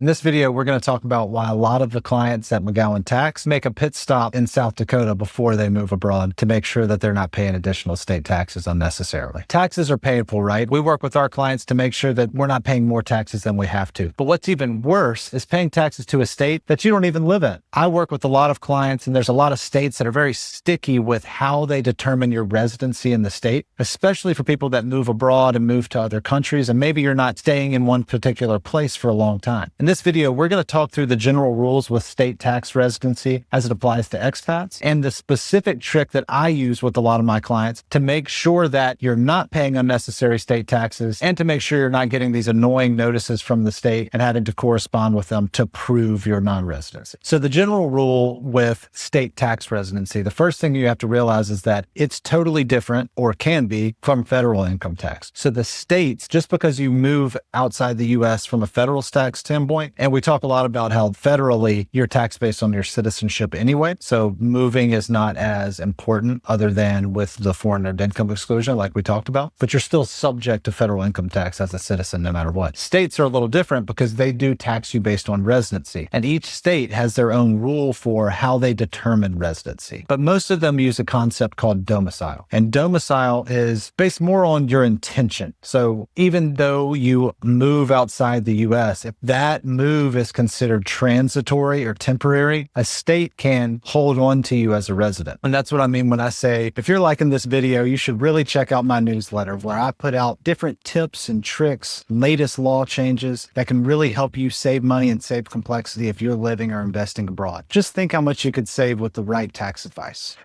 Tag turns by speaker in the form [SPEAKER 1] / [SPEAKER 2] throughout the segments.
[SPEAKER 1] In this video, we're going to talk about why a lot of the clients at McGowin Tax make a pit stop in South Dakota before they move abroad to make sure that they're not paying additional state taxes unnecessarily. Taxes are painful, right? We work with our clients to make sure that we're not paying more taxes than we have to. But what's even worse is paying taxes to a state that you don't even live in. I work with a lot of clients, and there's a lot of states that are very sticky with how they determine your residency in the state, especially for people that move abroad and move to other countries, and maybe you're not staying in one particular place for a long time. In this video, we're going to talk through the general rules with state tax residency as it applies to expats, and the specific trick that I use with a lot of my clients to make sure that you're not paying unnecessary state taxes and to make sure you're not getting these annoying notices from the state and having to correspond with them to prove your non-residency. So the general rule with state tax residency, the first thing you have to realize is that it's totally different, or can be, from federal income tax. So the states, just because you move outside the U.S. from a federal tax standpoint, and we talk a lot about how federally you're taxed based on your citizenship anyway. So moving is not as important other than with the foreign earned income exclusion like we talked about, but you're still subject to federal income tax as a citizen no matter what. States are a little different because they do tax you based on residency, and each state has their own rule for how they determine residency. But most of them use a concept called domicile, and domicile is based more on your intention. So even though you move outside the U.S., if that move is considered transitory or temporary, a state can hold on to you as a resident. And that's what I mean when I say, if you're liking this video, you should really check out my newsletter where I put out different tips and tricks, latest law changes that can really help you save money and save complexity if you're living or investing abroad. Just think how much you could save with the right tax advice.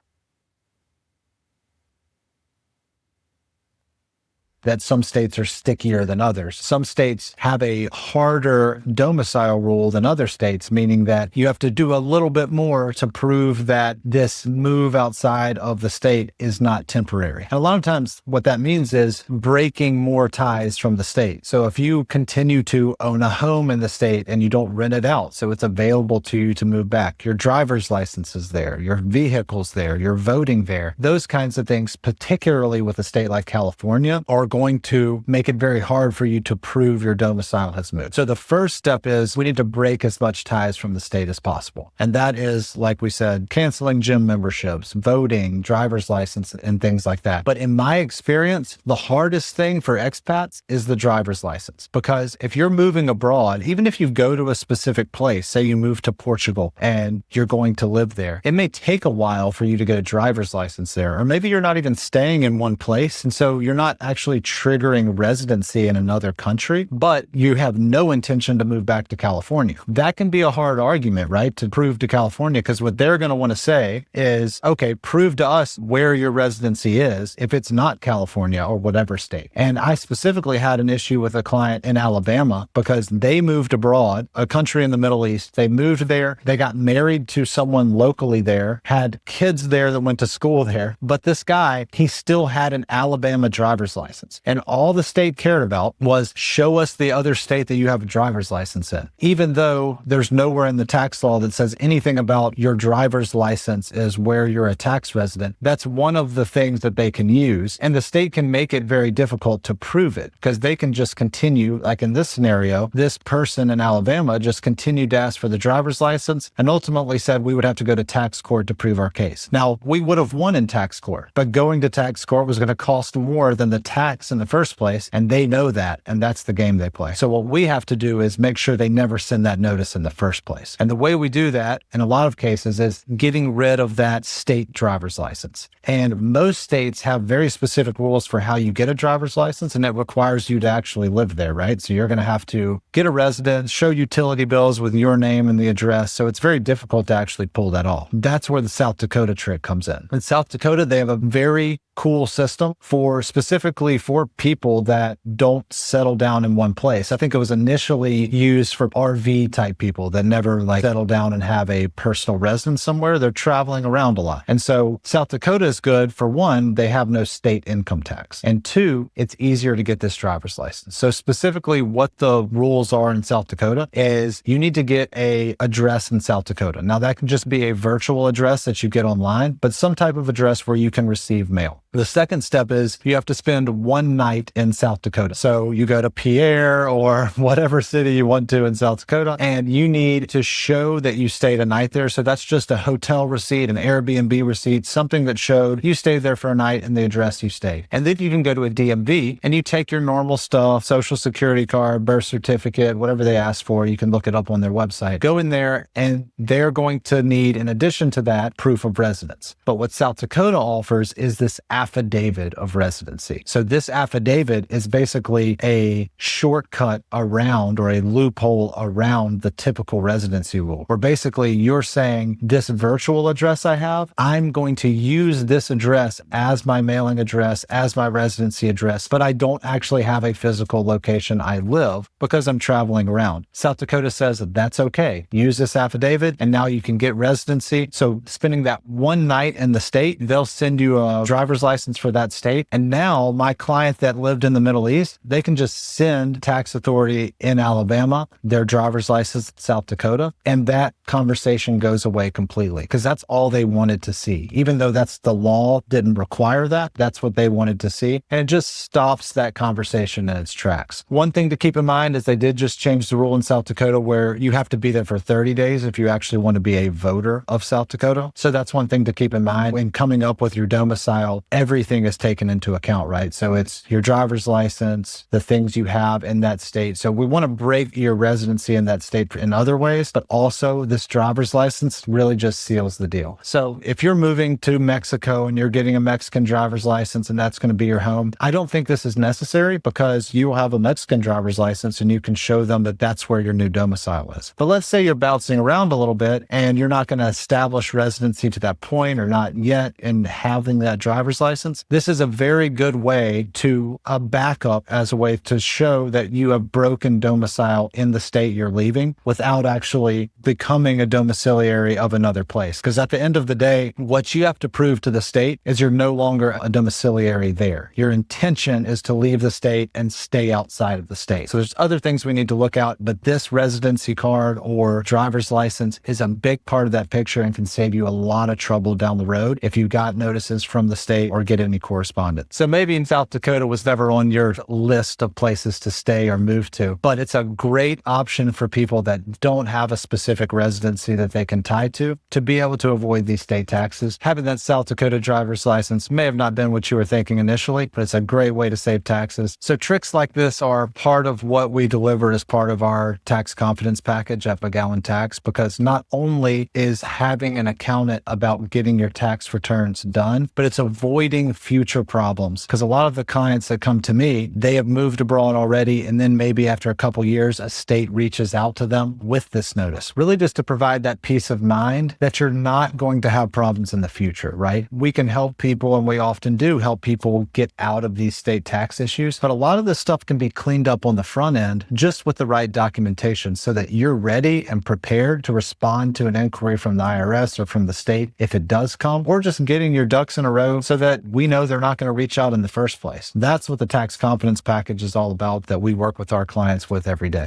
[SPEAKER 1] That some states are stickier than others. Some states have a harder domicile rule than other states, meaning that you have to do a little bit more to prove that this move outside of the state is not temporary. And a lot of times what that means is breaking more ties from the state. So if you continue to own a home in the state and you don't rent it out, so it's available to you to move back, your driver's license is there, your vehicle's there, your voting there, those kinds of things, particularly with a state like California, are going to make it very hard for you to prove your domicile has moved. So the first step is we need to break as much ties from the state as possible. And that is, like we said, canceling gym memberships, voting, driver's license, and things like that. But in my experience, the hardest thing for expats is the driver's license. Because if you're moving abroad, even if you go to a specific place, say you move to Portugal and you're going to live there, it may take a while for you to get a driver's license there. Or maybe you're not even staying in one place, and so you're not actually triggering residency in another country, but you have no intention to move back to California. That can be a hard argument, right, to prove to California, because what they're going to want to say is, okay, prove to us where your residency is if it's not California or whatever state. And I specifically had an issue with a client in Alabama because they moved abroad, a country in the Middle East. They moved there, they got married to someone locally there, had kids there that went to school there, but this guy, he still had an Alabama driver's license. And all the state cared about was show us the other state that you have a driver's license in. Even though there's nowhere in the tax law that says anything about your driver's license is where you're a tax resident, that's one of the things that they can use. And the state can make it very difficult to prove it because they can just continue, like in this scenario, this person in Alabama just continued to ask for the driver's license and ultimately said we would have to go to tax court to prove our case. Now, we would have won in tax court, but going to tax court was going to cost more than the tax in the first place, and they know that, and that's the game they play. So what we have to do is make sure they never send that notice in the first place. And the way we do that in a lot of cases is getting rid of that state driver's license. And most states have very specific rules for how you get a driver's license, and it requires you to actually live there, right? So you're going to have to get a residence, show utility bills with your name and the address. So it's very difficult to actually pull that off. That's where the South Dakota trick comes in. In South Dakota, they have a very cool system for specifically for people that don't settle down in one place. I think it was initially used for RV type people that never settle down and have a personal residence somewhere. They're traveling around a lot. And so South Dakota is good for one, they have no state income tax. And two, it's easier to get this driver's license. So specifically what the rules are in South Dakota is you need to get a address in South Dakota. Now that can just be a virtual address that you get online, but some type of address where you can receive mail. The second step is you have to spend one night in South Dakota. So you go to Pierre or whatever city you want to in South Dakota, and you need to show that you stayed a night there. So that's just a hotel receipt, an Airbnb receipt, something that showed you stayed there for a night and the address you stayed. And then you can go to a DMV and you take your normal stuff, social security card, birth certificate, whatever they ask for. You can look it up on their website. Go in there and they're going to need, in addition to that, proof of residence. But what South Dakota offers is this affidavit of residency. So this affidavit is basically a shortcut around or a loophole around the typical residency rule, where basically you're saying this virtual address I have, I'm going to use this address as my mailing address, as my residency address, but I don't actually have a physical location I live because I'm traveling around. South Dakota says that that's okay. Use this affidavit and now you can get residency. So spending that one night in the state, they'll send you a driver's license for that state. And now my client that lived in the Middle East, they can just send tax authority in Alabama their driver's license in South Dakota. And that conversation goes away completely because that's all they wanted to see. Even though that's the law didn't require that, that's what they wanted to see. And it just stops that conversation in its tracks. One thing to keep in mind is they did just change the rule in South Dakota where you have to be there for 30 days if you actually want to be a voter of South Dakota. So that's one thing to keep in mind. When coming up with your domicile, everything is taken into account, right? So it's your driver's license, the things you have in that state. So we want to break your residency in that state in other ways, but also this driver's license really just seals the deal. So if you're moving to Mexico and you're getting a Mexican driver's license and that's going to be your home, I don't think this is necessary because you will have a Mexican driver's license and you can show them that that's where your new domicile is. But let's say you're bouncing around a little bit and you're not going to establish residency to that point or not yet in having that driver's license. This is a very good way to a backup as a way to show that you have broken domicile in the state you're leaving without actually becoming a domiciliary of another place. Because at the end of the day, what you have to prove to the state is you're no longer a domiciliary there. Your intention is to leave the state and stay outside of the state. So there's other things we need to look at, but this residency card or driver's license is a big part of that picture and can save you a lot of trouble down the road if you got notices from the state or get any correspondence. So maybe in South Dakota was never on your list of places to stay or move to, but it's a great option for people that don't have a specific residency that they can tie to be able to avoid these state taxes. Having that South Dakota driver's license may have not been what you were thinking initially, but it's a great way to save taxes. So tricks like this are part of what we deliver as part of our tax confidence package at McGowin Tax, because not only is having an accountant about getting your tax returns done, but it's avoiding future problems. Because a lot of the clients that come to me, they have moved abroad already, and then maybe after a couple years, a state reaches out to them with this notice, really just to provide that peace of mind that you're not going to have problems in the future, right? We can help people, and we often do help people get out of these state tax issues, but a lot of this stuff can be cleaned up on the front end just with the right documentation so that you're ready and prepared to respond to an inquiry from the IRS or from the state if it does come, or just getting your ducks in a row so that we know they're not going to reach out in the first place. That's what the tax confidence package is all about that we work with our clients with every day.